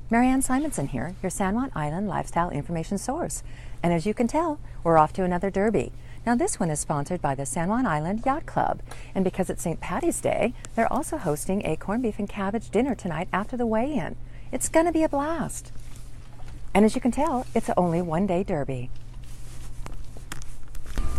Marianne Simonson here, your San Juan Island lifestyle information source. And as you can tell, we're off to another derby. Now this one is sponsored by the San Juan Island Yacht Club. And because it's St. Patty's Day, they're also hosting a corned beef and cabbage dinner tonight after the weigh-in. It's gonna be a blast. And as you can tell, it's only one-day derby.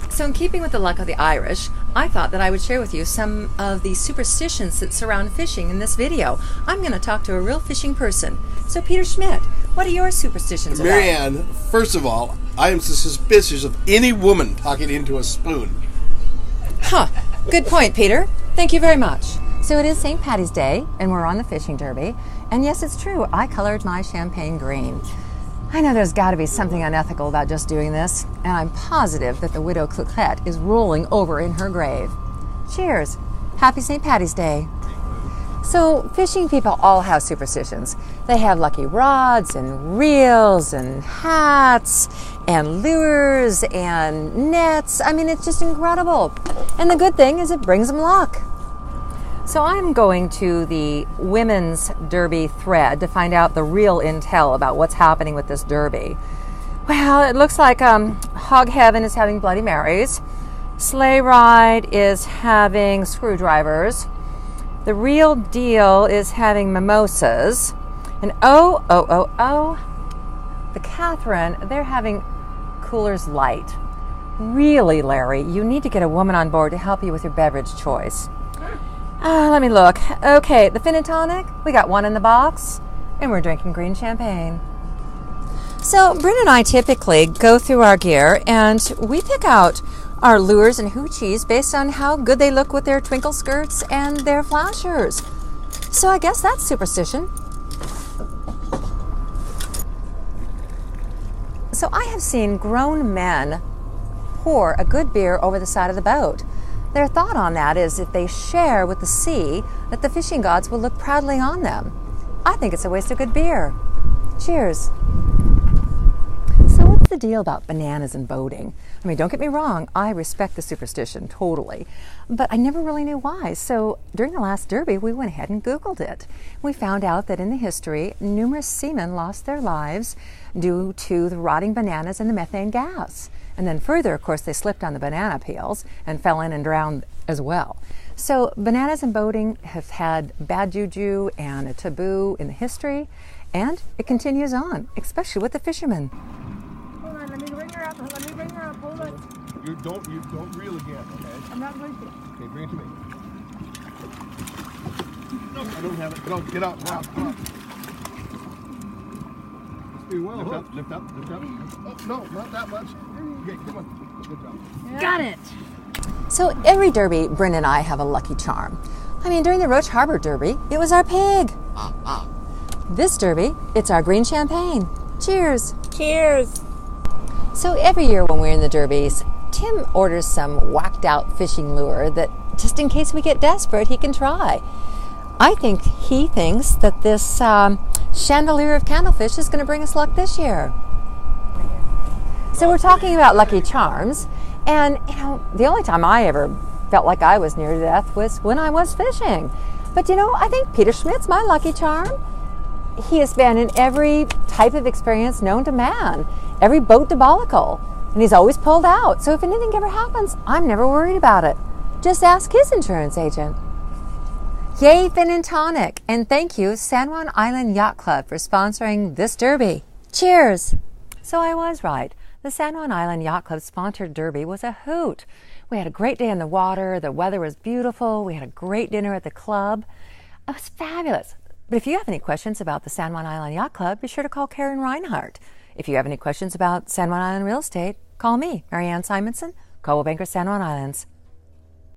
So in keeping with the luck of the Irish, I thought that I would share with you some of the superstitions that surround fishing in this video. I'm going to talk to a real fishing person. So Peter Schmidt, what are your superstitions about? Marianne, first of all, I am suspicious of any woman talking into a spoon. Huh. Good point, Peter. Thank you very much. So it is St. Patty's Day, and we're on the fishing derby. And yes, it's true, I colored my champagne green. I know there's got to be something unethical about just doing this, and I'm positive that the widow Cluquette is rolling over in her grave. Cheers. Happy St. Patty's Day. So fishing people all have superstitions. They have lucky rods and reels and hats and lures and nets. I mean, it's just incredible. And the good thing is it brings them luck. So I'm going to the women's derby thread to find out the real intel about what's happening with this derby. Well, it looks like Hog Heaven is having Bloody Marys. Sleigh Ride is having screwdrivers. The Real Deal is having mimosas. And the Catherine, they're having Coolers Light. Really, Larry, you need to get a woman on board to help you with your beverage choice. Let me look. Okay, the Fin and Tonic, we got one in the box, and we're drinking green champagne. So Bryn and I typically go through our gear, and we pick out our lures and hoochies based on how good they look with their twinkle skirts and their flashers. So I guess that's superstition. So I have seen grown men pour a good beer over the side of the boat. Their thought on that is if they share with the sea, that the fishing gods will look proudly on them. I think it's a waste of good beer. Cheers. So what's the deal about bananas and boating? I mean, don't get me wrong, I respect the superstition, totally. But I never really knew why. So during the last derby, we went ahead and Googled it. We found out that in the history, numerous seamen lost their lives due to the rotting bananas and the methane gas. And then further, of course, they slipped on the banana peels and fell in and drowned as well. So bananas and boating have had bad juju and a taboo in the history, and it continues on, especially with the fishermen. Hold on, let me bring her up. Let me bring her up. Hold on. You don't reel again, okay? I'm not going to. Okay, bring it to me. No, I don't have it. Go, get out, come on. Well, lift up. Oh, no, not that much. Okay, come on. Good job. Yeah. Got it. So every derby, Bryn and I have a lucky charm. I mean, during the Roach Harbor Derby, it was our pig. This derby, it's our green champagne. Cheers. Cheers. So every year when we're in the derbies, Tim orders some whacked out fishing lure that just in case we get desperate, he can try. I think he thinks that this chandelier of candlefish is going to bring us luck this year. So we're talking about lucky charms, and you know, the only time I ever felt like I was near death was when I was fishing. But you know, I think Peter Schmidt's my lucky charm. He has been in every type of experience known to man, every boat debacle, and he's always pulled out. So if anything ever happens, I'm never worried about it. Just ask his insurance agent. Yay, Fin and Tonic, and thank you, San Juan Island Yacht Club, for sponsoring this derby. Cheers! So I was right. The San Juan Island Yacht Club sponsored derby was a hoot. We had a great day in the water, the weather was beautiful, we had a great dinner at the club. It was fabulous. But if you have any questions about the San Juan Island Yacht Club, be sure to call Karen Reinhardt. If you have any questions about San Juan Island real estate, call me, Marianne Simonson, Coldwell Banker San Juan Islands.